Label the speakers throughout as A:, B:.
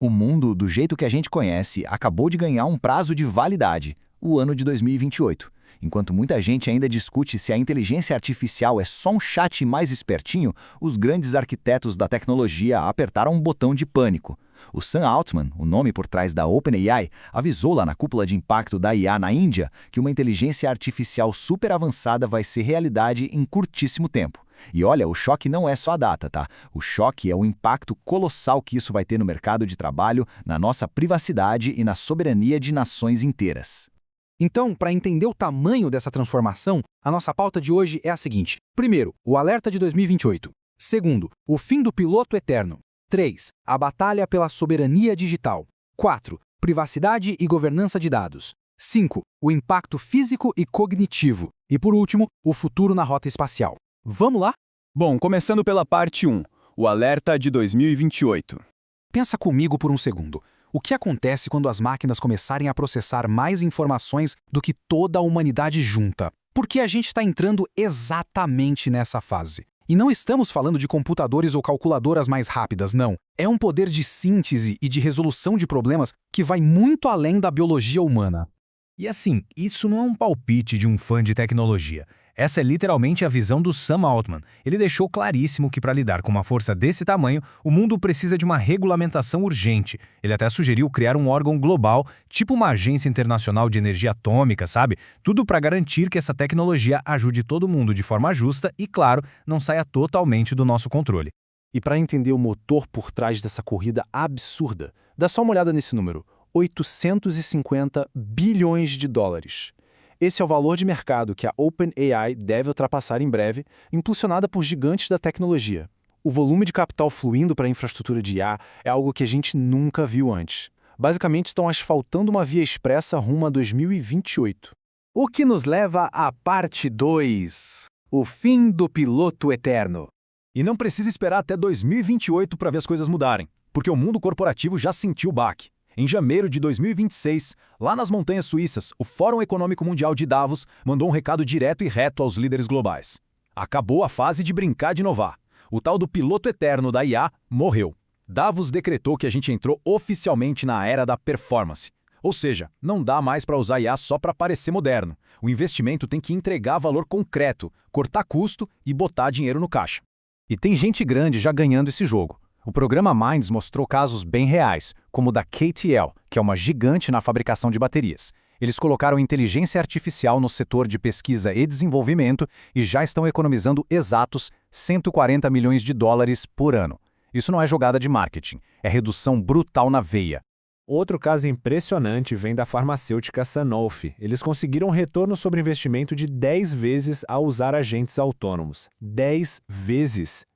A: O mundo, do jeito que a gente conhece, acabou de ganhar um prazo de validade, o ano de 2028. Enquanto muita gente ainda discute se a inteligência artificial é só um chat mais espertinho, os grandes arquitetos da tecnologia apertaram um botão de pânico. O Sam Altman, o nome por trás da OpenAI, avisou lá na cúpula de impacto da IA na Índia que uma inteligência artificial super avançada vai ser realidade em curtíssimo tempo. E olha, o choque não é só a data, tá? O choque é o impacto colossal que isso vai ter no mercado de trabalho, na nossa privacidade e na soberania de nações inteiras.
B: Então, para entender o tamanho dessa transformação, a nossa pauta de hoje é a seguinte. Primeiro, o alerta de 2028. Segundo, o fim do piloto eterno. 3. A batalha pela soberania digital. 4. Privacidade e governança de dados. 5. O impacto físico e cognitivo. E, por último, o futuro na rota espacial. Vamos lá?
C: Bom, começando pela parte 1, o alerta de 2028.
B: Pensa comigo por um segundo. O que acontece quando as máquinas começarem a processar mais informações do que toda a humanidade junta? Porque a gente está entrando exatamente nessa fase. E não estamos falando de computadores ou calculadoras mais rápidas, não. É um poder de síntese e de resolução de problemas que vai muito além da biologia humana.
D: E assim, isso não é um palpite de um fã de tecnologia. Essa é literalmente a visão do Sam Altman. Ele deixou claríssimo que para lidar com uma força desse tamanho, o mundo precisa de uma regulamentação urgente. Ele até sugeriu criar um órgão global, tipo uma agência internacional de energia atômica, sabe? Tudo para garantir que essa tecnologia ajude todo mundo de forma justa e, claro, não saia totalmente do nosso controle.
E: E para entender o motor por trás dessa corrida absurda, dá só uma olhada nesse número: 850 bilhões de dólares. Esse é o valor de mercado que a OpenAI deve ultrapassar em breve, impulsionada por gigantes da tecnologia. O volume de capital fluindo para a infraestrutura de IA é algo que a gente nunca viu antes. Basicamente, estão asfaltando uma via expressa rumo a 2028.
F: O que nos leva à parte 2, o fim do piloto eterno.
G: E não precisa esperar até 2028 para ver as coisas mudarem, porque o mundo corporativo já sentiu o baque. Em janeiro de 2026, lá nas montanhas suíças, o Fórum Econômico Mundial de Davos mandou um recado direto e reto aos líderes globais. Acabou a fase de brincar de inovar. O tal do piloto eterno da IA morreu. Davos decretou que a gente entrou oficialmente na era da performance. Ou seja, não dá mais para usar IA só para parecer moderno. O investimento tem que entregar valor concreto, cortar custo e botar dinheiro no caixa.
E: E tem gente grande já ganhando esse jogo. O programa Minds mostrou casos bem reais, como o da KTL, que é uma gigante na fabricação de baterias. Eles colocaram inteligência artificial no setor de pesquisa e desenvolvimento e já estão economizando exatos 140 milhões de dólares por ano. Isso não é jogada de marketing, é redução brutal na veia.
H: Outro caso impressionante vem da farmacêutica Sanofi. Eles conseguiram um retorno sobre investimento de 10 vezes ao usar agentes autônomos. 10 vezes!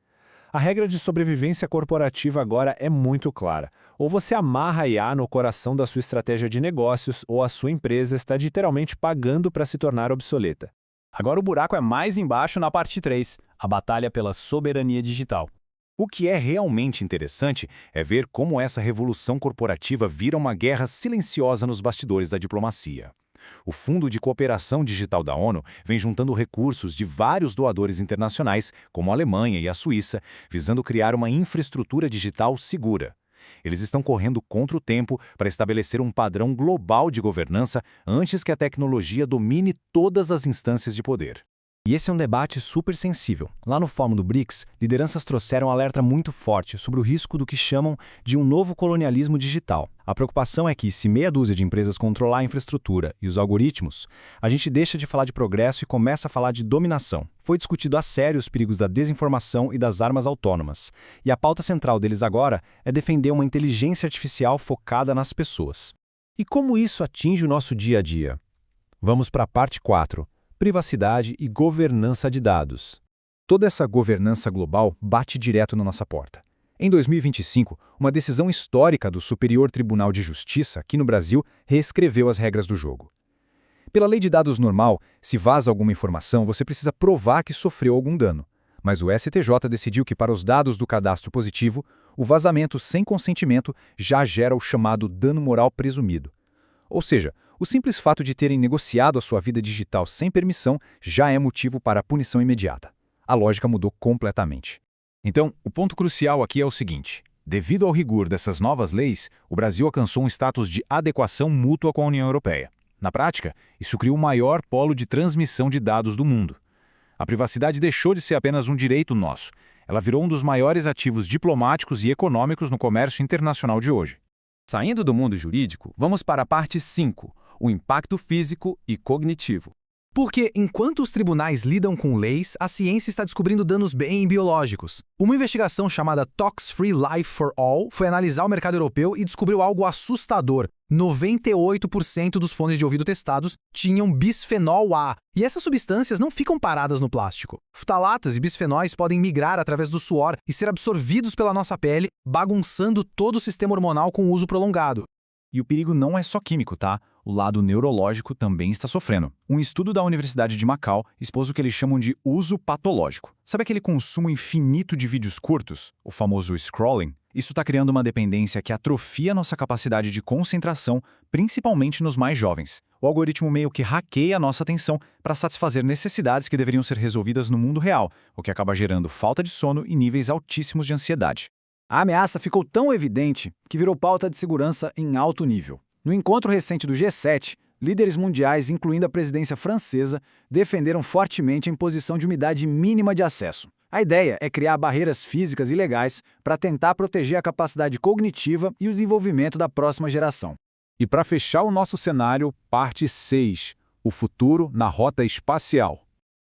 H: A regra de sobrevivência corporativa agora é muito clara. Ou você amarra a IA no coração da sua estratégia de negócios, ou a sua empresa está literalmente pagando para se tornar obsoleta.
C: Agora o buraco é mais embaixo na parte 3, a batalha pela soberania digital.
A: O que é realmente interessante é ver como essa revolução corporativa vira uma guerra silenciosa nos bastidores da diplomacia. O Fundo de Cooperação Digital da ONU vem juntando recursos de vários doadores internacionais, como a Alemanha e a Suíça, visando criar uma infraestrutura digital segura. Eles estão correndo contra o tempo para estabelecer um padrão global de governança antes que a tecnologia domine todas as instâncias de poder.
E: E esse é um debate super sensível. Lá no Fórum do BRICS, lideranças trouxeram um alerta muito forte sobre o risco do que chamam de um novo colonialismo digital. A preocupação é que, se meia dúzia de empresas controlar a infraestrutura e os algoritmos, a gente deixa de falar de progresso e começa a falar de dominação. Foi discutido a sério os perigos da desinformação e das armas autônomas. E a pauta central deles agora é defender uma inteligência artificial focada nas pessoas. E como isso atinge o nosso dia a dia? Vamos para a parte 4. Privacidade e governança de dados. Toda essa governança global bate direto na nossa porta. Em 2025, uma decisão histórica do Superior Tribunal de Justiça, aqui no Brasil, reescreveu as regras do jogo. Pela lei de dados normal, se vaza alguma informação, você precisa provar que sofreu algum dano. Mas o STJ decidiu que para os dados do cadastro positivo, o vazamento sem consentimento já gera o chamado dano moral presumido. Ou seja, o simples fato de terem negociado a sua vida digital sem permissão já é motivo para a punição imediata. A lógica mudou completamente. Então, o ponto crucial aqui é o seguinte:
G: Devido ao rigor dessas novas leis, o Brasil alcançou um status de adequação mútua com a União Europeia. Na prática, isso criou o maior polo de transmissão de dados do mundo. A privacidade deixou de ser apenas um direito nosso. Ela virou um dos maiores ativos diplomáticos e econômicos no comércio internacional de hoje.
I: Saindo do mundo jurídico, vamos para a parte 5, o impacto físico e cognitivo.
B: Porque, enquanto os tribunais lidam com leis, a ciência está descobrindo danos bem biológicos. Uma investigação chamada Tox Free Life for All foi analisar o mercado europeu e descobriu algo assustador. 98% dos fones de ouvido testados tinham bisfenol A. E essas substâncias não ficam paradas no plástico. Ftalatas e bisfenóis podem migrar através do suor e ser absorvidos pela nossa pele, bagunçando todo o sistema hormonal com o uso prolongado.
G: E o perigo não é só químico, tá? O lado neurológico também está sofrendo. Um estudo da Universidade de Macau expôs o que eles chamam de uso patológico. Sabe aquele consumo infinito de vídeos curtos? O famoso scrolling? Isso está criando uma dependência que atrofia nossa capacidade de concentração, principalmente nos mais jovens. O algoritmo meio que hackeia a nossa atenção para satisfazer necessidades que deveriam ser resolvidas no mundo real, o que acaba gerando falta de sono e níveis altíssimos de ansiedade.
A: A ameaça ficou tão evidente que virou pauta de segurança em alto nível. No encontro recente do G7, líderes mundiais, incluindo a presidência francesa, defenderam fortemente a imposição de umidade mínima de acesso. A ideia é criar barreiras físicas e legais para tentar proteger a capacidade cognitiva e o desenvolvimento da próxima geração.
G: E para fechar o nosso cenário, parte 6, o futuro na rota espacial.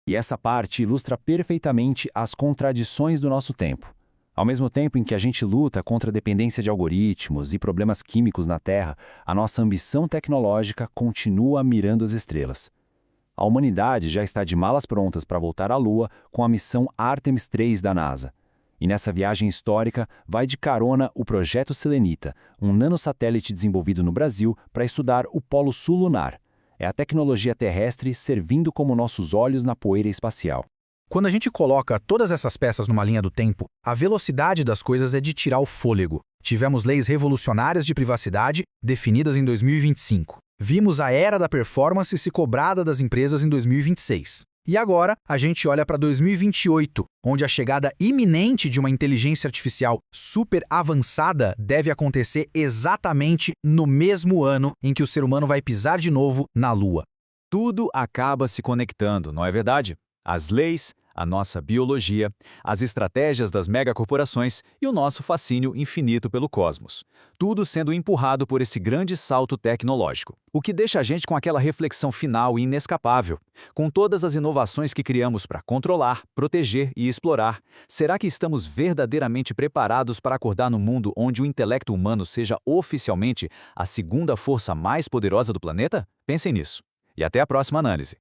A: E essa parte ilustra perfeitamente as contradições do nosso tempo. Ao mesmo tempo em que a gente luta contra a dependência de algoritmos e problemas químicos na Terra, a nossa ambição tecnológica continua mirando as estrelas. A humanidade já está de malas prontas para voltar à Lua com a missão Artemis 3 da NASA. E nessa viagem histórica vai de carona o Projeto Selenita, um nanosatélite desenvolvido no Brasil para estudar o Polo Sul lunar. É a tecnologia terrestre servindo como nossos olhos na poeira espacial.
B: Quando a gente coloca todas essas peças numa linha do tempo, a velocidade das coisas é de tirar o fôlego. Tivemos leis revolucionárias de privacidade definidas em 2025. Vimos a era da performance se cobrada das empresas em 2026. E agora, a gente olha para 2028, onde a chegada iminente de uma inteligência artificial super avançada deve acontecer exatamente no mesmo ano em que o ser humano vai pisar de novo na Lua.
C: Tudo acaba se conectando, não é verdade? As leis, a nossa biologia, as estratégias das megacorporações e o nosso fascínio infinito pelo cosmos. Tudo sendo empurrado por esse grande salto tecnológico. O que deixa a gente com aquela reflexão final e inescapável. Com todas as inovações que criamos para controlar, proteger e explorar, será que estamos verdadeiramente preparados para acordar no mundo onde o intelecto humano seja oficialmente a segunda força mais poderosa do planeta? Pensem nisso. E até a próxima análise.